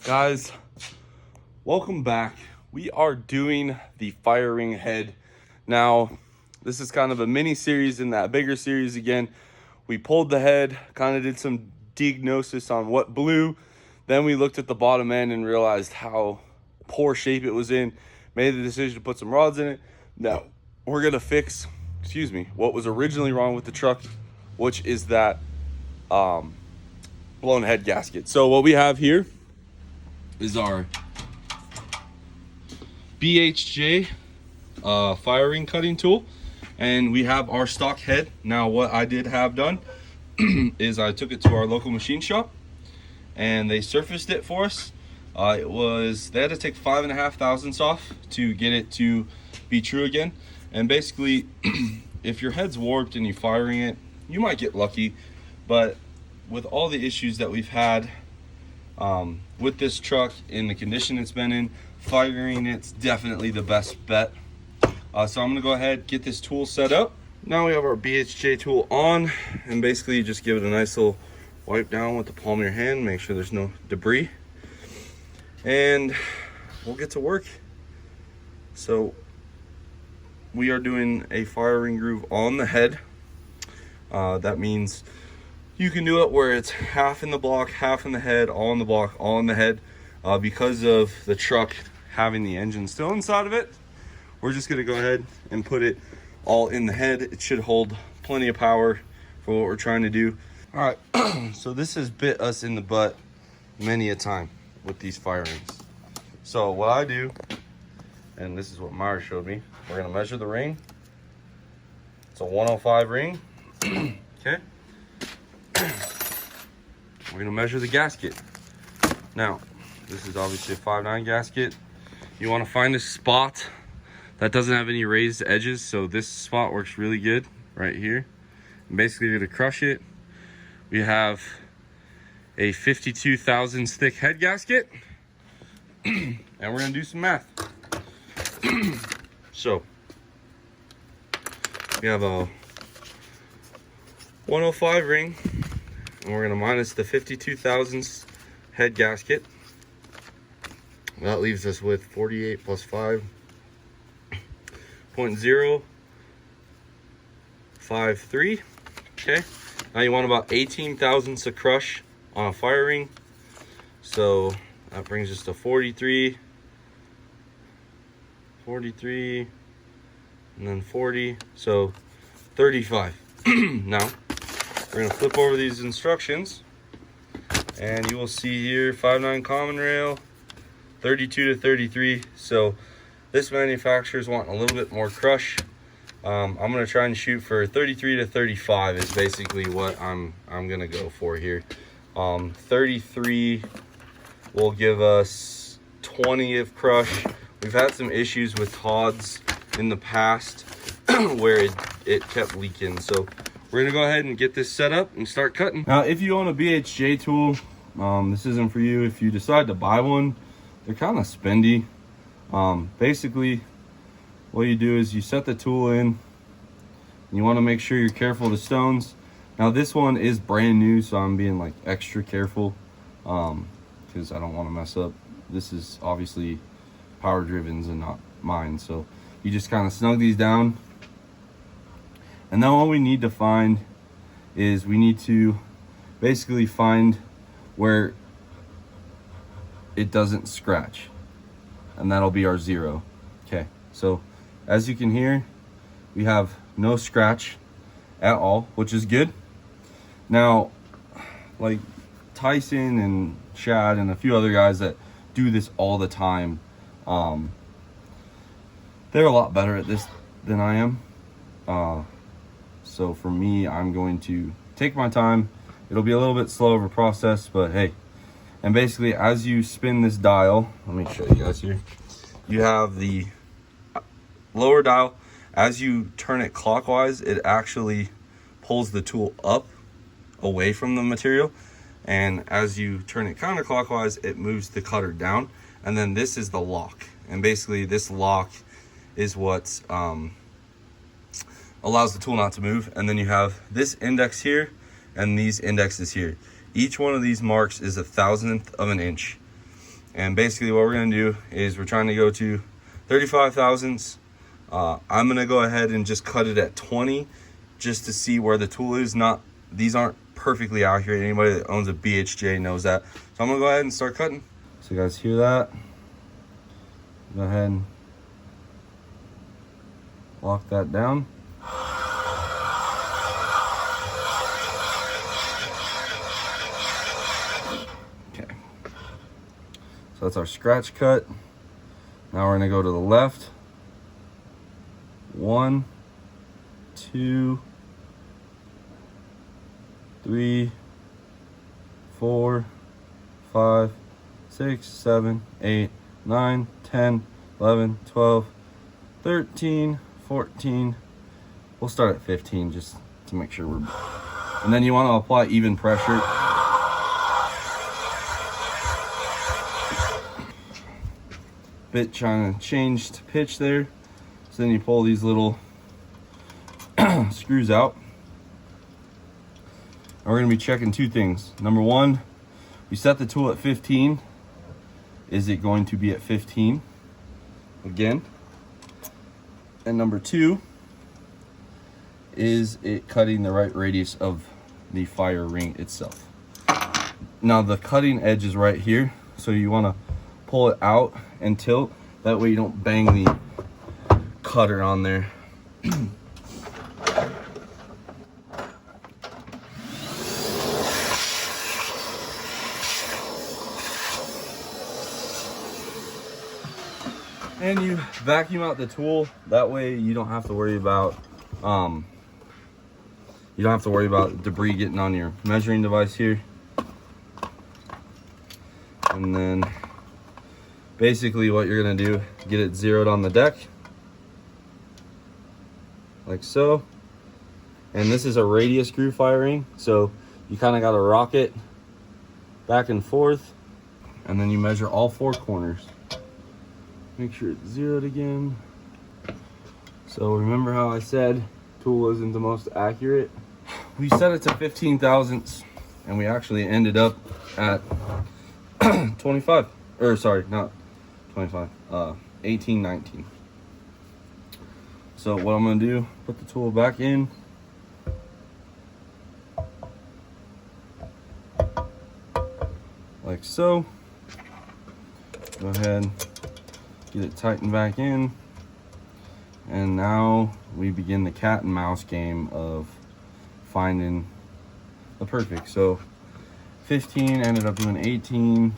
Guys, welcome back. We are doing the Firering head. Now, this is kind of a mini series in that bigger series again. We pulled the head, kind of did some diagnosis on what blew. Then we looked at the bottom end and realized how poor shape it was in. Made the decision to put some rods in it. Now, we're gonna fix, what was originally wrong with the truck, which is that blown head gasket. So what we have here is our BHJ firing cutting tool, and we have our stock head. Now what I did have done is I took it to our local machine shop and they surfaced it for us. They had to take 5.5 thousandths off to get it to be true again. And basically if your head's warped and you're firing it, you might get lucky, but with all the issues that we've had with this truck in the condition it's been in, firing it's definitely the best bet. So I'm gonna go ahead, get this tool set up. Now we have our BHJ tool on, and basically you just give it a nice little wipe down with the palm of your hand, make sure there's no debris, and we'll get to work. So we are doing a firing groove on the head. That means you can do it where it's half in the block, half in the head, all in the block, all in the head. Because of the truck having the engine still inside of it, we're just gonna go ahead and put it all in the head. It should hold plenty of power for what we're trying to do. All right, so this has bit us in the butt many a time with these firings. So what I do, and this is what Myra showed me, we're gonna measure the ring. It's a 105 ring, okay? We're gonna measure the gasket. Now, this is obviously a 5.9 gasket. You wanna find a spot that doesn't have any raised edges. So this spot works really good right here. And basically you're gonna crush it. We have a 52 thousandths thick head gasket. And we're gonna do some math. So, we have a 105 ring, and we're gonna minus the 52 thousandths head gasket. That leaves us with 48 plus 5.053. Okay, now you want about 18 thousandths of crush on a firing, so that brings us to 43, and then 40, so 35. Now we're gonna flip over these instructions, and you will see here 5.9 common rail, 32 to 33. So this manufacturer's wanting a little bit more crush. I'm gonna try and shoot for 33 to 35 is basically what I'm gonna go for here. 33 will give us 20 of crush. We've had some issues with Todd's in the past where it kept leaking. So we're gonna go ahead and get this set up and start cutting. Now, if you own a BHJ tool, this isn't for you. If you decide to buy one, they're kind of spendy. Basically, what you do is you set the tool in, and you want to make sure you're careful of the stones. Now, this one is brand new, so I'm being like extra careful because I don't want to mess up. This is obviously Power Driven's and not mine, so you just kind of snug these down. And then all we need to find is we need to basically find where it doesn't scratch, and that'll be our 0. Okay, so as you can hear, we have no scratch at all, which is good. Now, like Tyson and Chad and a few other guys that do this all the time, they're a lot better at this than I am. So for me, I'm going to take my time. It'll be a little bit slow of a process, but hey. And basically, as you spin this dial, let me show you guys here. You have the lower dial. As you turn it clockwise, it actually pulls the tool up away from the material. And as you turn it counterclockwise, it moves the cutter down. And then this is the lock. And basically, this lock is what allows the tool not to move. And then you have this index here and these indexes here. Each one of these marks is 1/1000th of an inch. And basically what we're gonna do is we're trying to go to 35 thousandths. I'm gonna go ahead and just cut it at 20 just to see where the tool is. These aren't perfectly accurate. Anybody that owns a BHJ knows that. So I'm gonna go ahead and start cutting. So you guys hear that? Go ahead and lock that down. Okay. So that's our scratch cut. Now we're gonna go to the left. 1, 2, 3, 4, 5, 6, 7, 8, 9, 10, 11, 12, 13, 14. We'll start at 15 just to make sure we're... And then you want to apply even pressure. Bit trying to change to pitch there. So then you pull these little screws out. And we're going to be checking two things. Number one, we set the tool at 15. Is it going to be at 15 again? And number two, is it cutting the right radius of the fire ring itself? Now the cutting edge is right here, so you want to pull it out and tilt. That way you don't bang the cutter on there. And you vacuum out the tool. That way you don't have to worry about debris getting on your measuring device here. And then basically what you're gonna do, get it zeroed on the deck like so. And this is a radius screw firing, so you kind of got to rock it back and forth, and then you measure all four corners. Make sure it's zeroed again. So remember how I said tool isn't the most accurate? We set it to 15 thousandths and we actually ended up at 25, or sorry, not 25, 18, 19. So what I'm gonna do, put the tool back in. Like so. Go ahead, get it tightened back in. And now we begin the cat and mouse game of finding the perfect. So 15 ended up doing 18.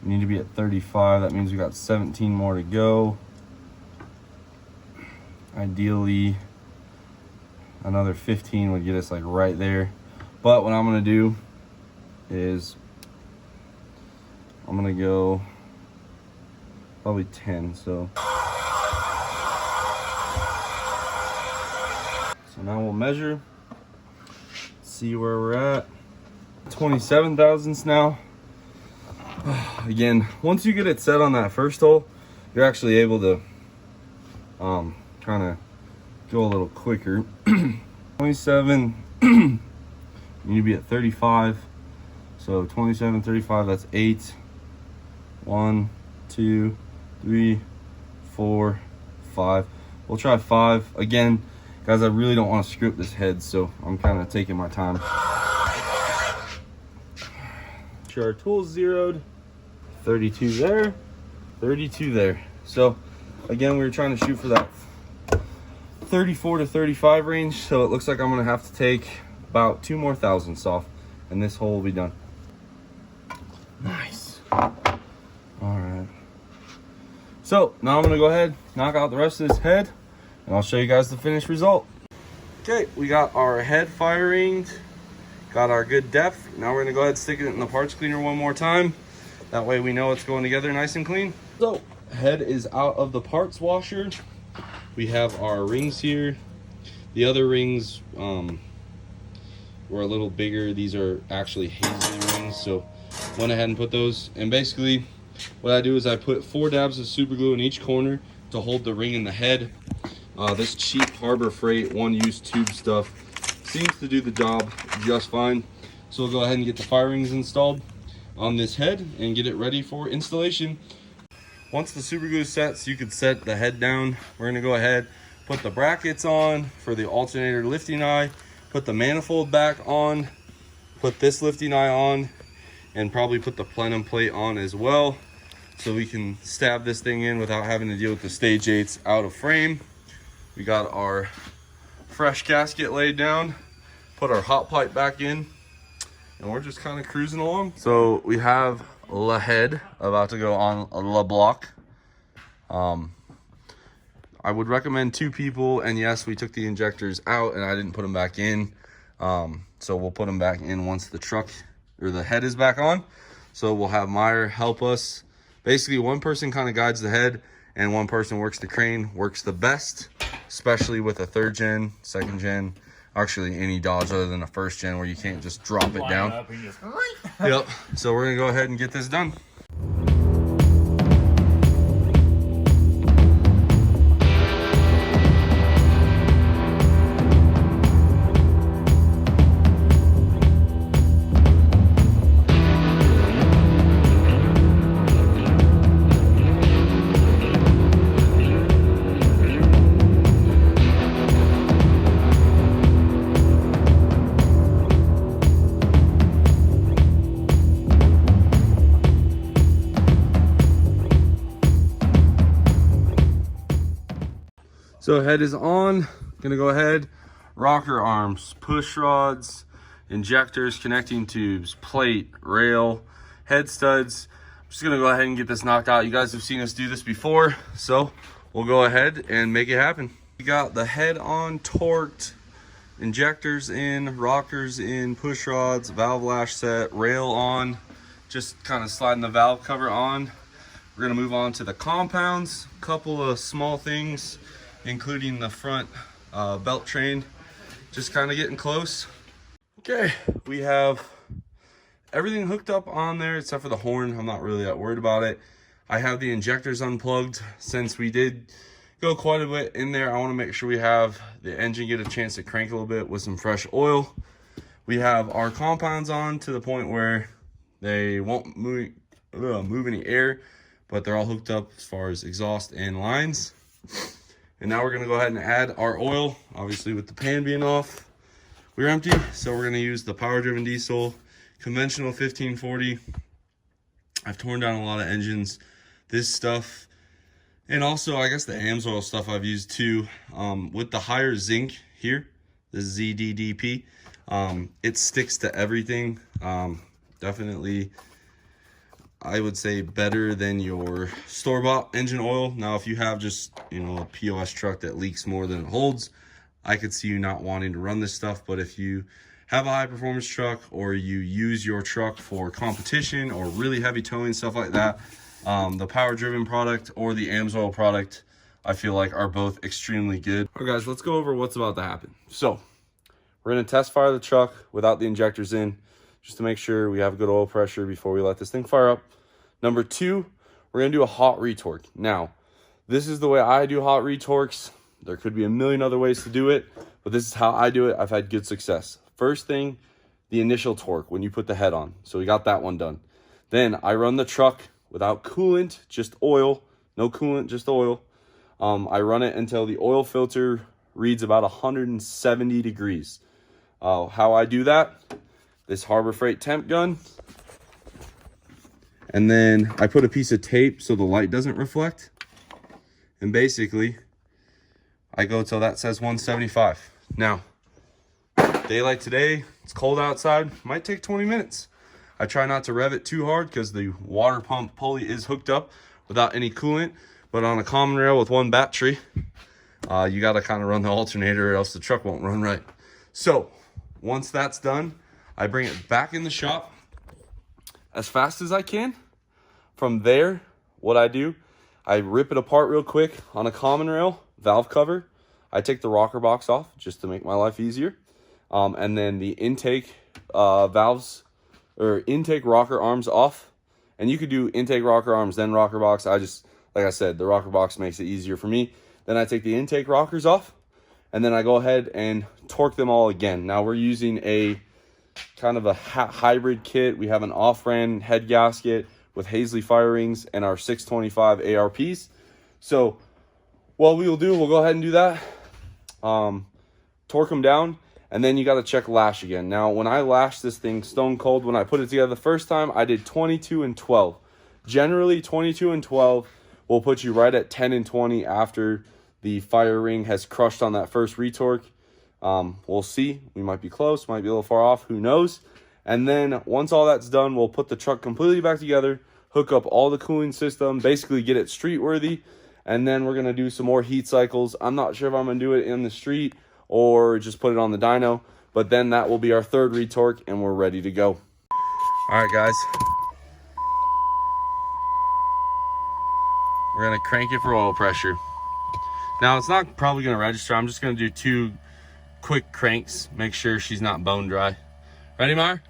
We need to be at 35. That means we got 17 more to go. Ideally, another 15 would get us like right there. But what I'm gonna do is I'm gonna go probably 10. So now we'll measure, see where we're at. 27 thousandths now. Again, once you get it set on that first hole, you're actually able to kind of go a little quicker. 27, you need to be at 35. So 27, 35, that's 8. 1, 2, 3, 4, 5. We'll try 5. Again, guys, I really don't want to screw up this head, so I'm kind of taking my time. Sure, our tool's zeroed. 32 there, 32 there. So again, we were trying to shoot for that 34 to 35 range, so it looks like I'm gonna have to take about 2 more thousandths off and this hole will be done. Nice. All right, so now I'm gonna go ahead, knock out the rest of this head, and I'll show you guys the finished result. Okay, we got our head firing, got our good depth. Now we're gonna go ahead and stick it in the parts cleaner one more time. That way we know it's going together nice and clean. So head is out of the parts washer. We have our rings here. The other rings were a little bigger. These are actually Hazley rings, so went ahead and put those. And basically what I do is I put 4 dabs of super glue in each corner to hold the ring in the head. This cheap Harbor Freight one-use tube stuff seems to do the job just fine. So we'll go ahead and get the firings installed. on this head and get it ready for installation. Once the super glue sets, you could set the head down. We're gonna go ahead, put the brackets on for the alternator lifting eye, put the manifold back on, put this lifting eye on, and probably put the plenum plate on as well, so we can stab this thing in without having to deal with the stage 8s out of frame. We got our fresh gasket laid down, put our hot pipe back in, and we're just kind of cruising along. So we have the head about to go on the block. I would recommend 2 people, and yes, we took the injectors out and I didn't put them back in. So we'll put them back in once the truck or the head is back on. So we'll have Meyer help us. Basically, one person kind of guides the head and one person works the crane. Works the best, especially with a 3rd gen, 2nd gen, actually any Dodge other than a 1st gen where you can't just drop it down. Yep. So we're gonna go ahead and get this done. So head is on. Gonna go ahead, rocker arms, push rods, injectors, connecting tubes, plate, rail, head studs. I'm just gonna go ahead and get this knocked out. You guys have seen us do this before, so we'll go ahead and make it happen. We got the head on, torqued, injectors in, rockers in, push rods, valve lash set, rail on, just kind of sliding the valve cover on. We're gonna move on to the compounds, couple of small things, including the front belt train, just kind of getting close. Okay, we have everything hooked up on there except for the horn. I'm not really that worried about it. I have the injectors unplugged. Since we did go quite a bit in there, I want to make sure we have the engine get a chance to crank a little bit with some fresh oil. We have our compounds on to the point where they won't move any air, but they're all hooked up as far as exhaust and lines. And now we're gonna go ahead and add our oil. Obviously with the pan being off, we're empty. So we're gonna use the power driven diesel, conventional 1540. I've torn down a lot of engines. This stuff, and also I guess the AMSOIL stuff I've used too. With the higher zinc here, the ZDDP, it sticks to everything. Definitely, I would say better than your store-bought engine oil. Now, if you have just, a POS truck that leaks more than it holds, I could see you not wanting to run this stuff. But if you have a high-performance truck, or you use your truck for competition or really heavy towing, stuff like that, the power-driven product or the AMSOIL product, I feel like are both extremely good. All right, guys, let's go over what's about to happen. So, we're going to test fire the truck without the injectors in, just to make sure we have good oil pressure before we let this thing fire up. Number 2, we're going to do a hot retorque. Now, this is the way I do hot retorques. There could be a million other ways to do it, but this is how I do it. I've had good success. First thing, the initial torque when you put the head on. So we got that one done. Then I run the truck without coolant, just oil. No coolant, just oil. I run it until the oil filter reads about 170 degrees. How I do that, this Harbor Freight temp gun, and then I put a piece of tape so the light doesn't reflect, and basically I go till that says 175. Now, daylight today, it's cold outside, might take 20 minutes. I try not to rev it too hard because the water pump pulley is hooked up without any coolant, but on a common rail with one battery, you got to kind of run the alternator or else the truck won't run right. So once that's done, I bring it back in the shop as fast as I can. From there, what I do, I rip it apart real quick on a common rail valve cover. I take the rocker box off just to make my life easier. And then the intake valves or intake rocker arms off. And you could do intake rocker arms, then rocker box. Like I said, the rocker box makes it easier for me. Then I take the intake rockers off, and then I go ahead and torque them all again. Now we're using a kind of a hybrid kit. We have an off-brand head gasket with Hazley firings and our 625 ARPs. So what we will do, we'll go ahead and do that. Torque them down, and then you got to check lash again. Now, when I lashed this thing stone cold, when I put it together the first time, I did 22 and 12. Generally, 22 and 12 will put you right at 10 and 20 after the fire ring has crushed on that first retorque. We'll see. We might be close, might be a little far off, who knows. And then once all that's done, we'll put the truck completely back together, hook up all the cooling system, basically get it street worthy, and then we're going to do some more heat cycles. I'm not sure if I'm going to do it in the street or just put it on the dyno, but then that will be our third retorque and we're ready to go. All right, guys. We're going to crank it for oil pressure. Now, it's not probably going to register. I'm just going to do 2 quick cranks, make sure she's not bone dry. Ready, Mar?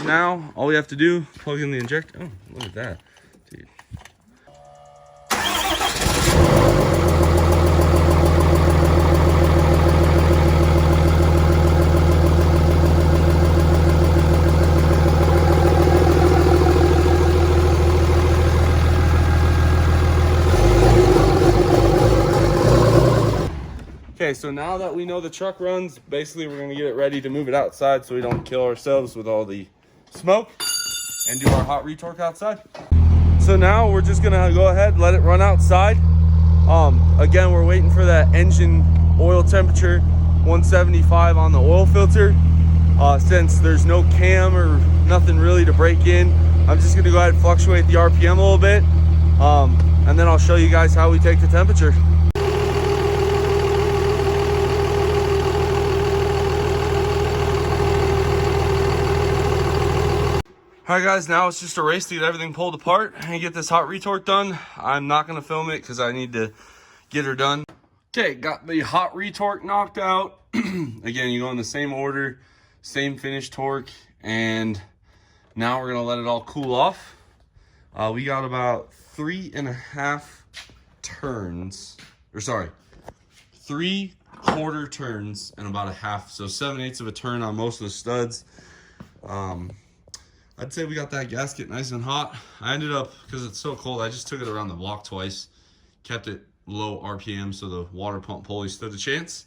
Now, all we have to do, plug in the injector. Oh, look at that, dude. Okay, so now that we know the truck runs, basically we're gonna get it ready to move it outside so we don't kill ourselves with all the smoke and do our hot retorque outside. So now we're just gonna go ahead, let it run outside. Again, we're waiting for that engine oil temperature, 175 on the oil filter. Since there's no cam or nothing really to break in, I'm just gonna go ahead and fluctuate the RPM a little bit. And then I'll show you guys how we take the temperature. Alright guys, now it's just a race to get everything pulled apart and get this hot retorque done. I'm not going to film it because I need to get her done. Okay, got the hot retorque knocked out. Again, you go in the same order, same finish torque, and now we're going to let it all cool off. We got about 3.5 turns, or sorry, 3/4 turns and about a half, so 7/8 of a turn on most of the studs. I'd say we got that gasket nice and hot. I ended up, because it's so cold, I just took it around the block twice. Kept it low RPM so the water pump pulley stood a chance.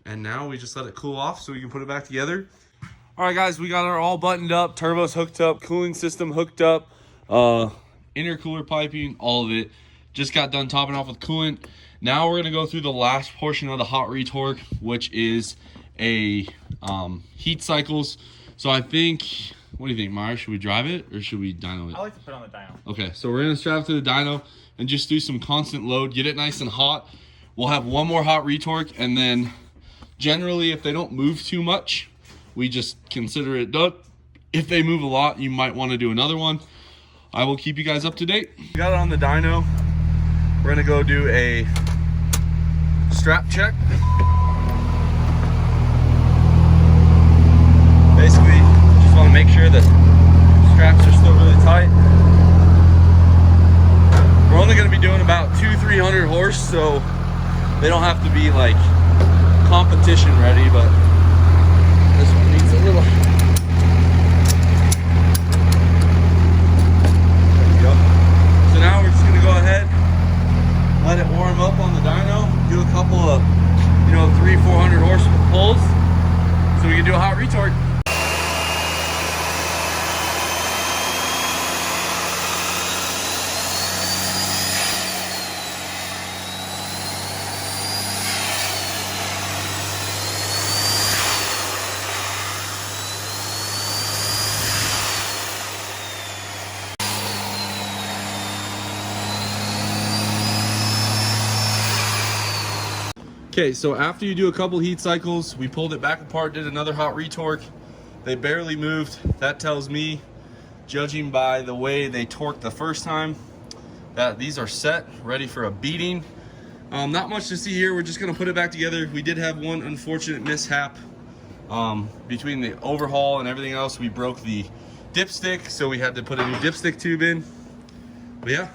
And now we just let it cool off so we can put it back together. All right, guys, we got her all buttoned up. Turbos hooked up, cooling system hooked up, intercooler piping, all of it. Just got done topping off with coolant. Now we're gonna go through the last portion of the hot retorque, which is a heat cycles. So I think, what do you think, Mara? Should we drive it or should we dyno it? I like to put it on the dyno. Okay, so we're gonna strap to the dyno and just do some constant load, get it nice and hot. We'll have one more hot retorque, and then generally if they don't move too much, we just consider it done. If they move a lot, you might want to do another one. I will keep you guys up to date. We got it on the dyno. We're gonna go do a strap check. Basically, just want to make sure the straps are still really tight. We're only going to be doing about 200-300 horse, so they don't have to be like competition ready, but this one needs a little. There we go. So now we're just going to go ahead, let it warm up on the dyno, do a couple of, 300-400 horse pulls, so we can do a hot retorque. Okay, so after you do a couple heat cycles, we pulled it back apart, did another hot retorque. They barely moved. That tells me, judging by the way they torqued the first time, that these are set, ready for a beating. Not much to see here. We're just gonna put it back together. We did have one unfortunate mishap between the overhaul and everything else. We broke the dipstick, so we had to put a new dipstick tube in. But yeah,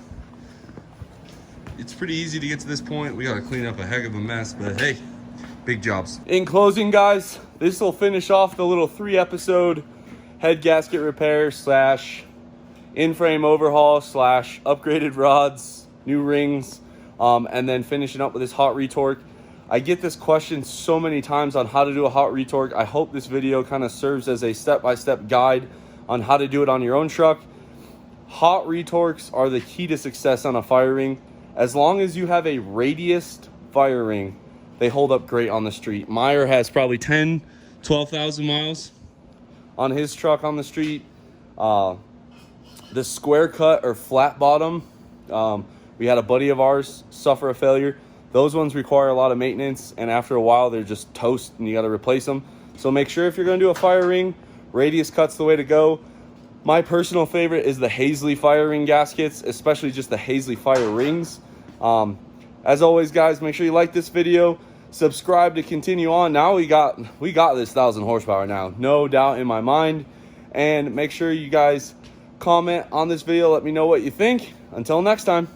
it's pretty easy to get to this point. We got to clean up a heck of a mess, but hey, big jobs. In closing, guys, this will finish off the little 3-episode head gasket repair slash in-frame overhaul slash upgraded rods, new rings, and then finishing up with this hot retorque. I get this question so many times on how to do a hot retorque. I hope this video kind of serves as a step-by-step guide on how to do it on your own truck. Hot retorques are the key to success on a fire ring. As long as you have a radiused fire ring, they hold up great on the street. Meyer has probably 12,000 miles on his truck on the street. The square cut or flat bottom, we had a buddy of ours suffer a failure. Those ones require a lot of maintenance, and after a while they're just toast and you got to replace them. So make sure if you're going to do a fire ring, radius cut's the way to go. My personal favorite is the Hazley fire ring gaskets, especially just the Hazley fire rings. As always, guys, make sure you like this video, subscribe to continue on. Now we got this 1,000 horsepower now, no doubt in my mind. And make sure you guys comment on this video, let me know what you think. Until next time.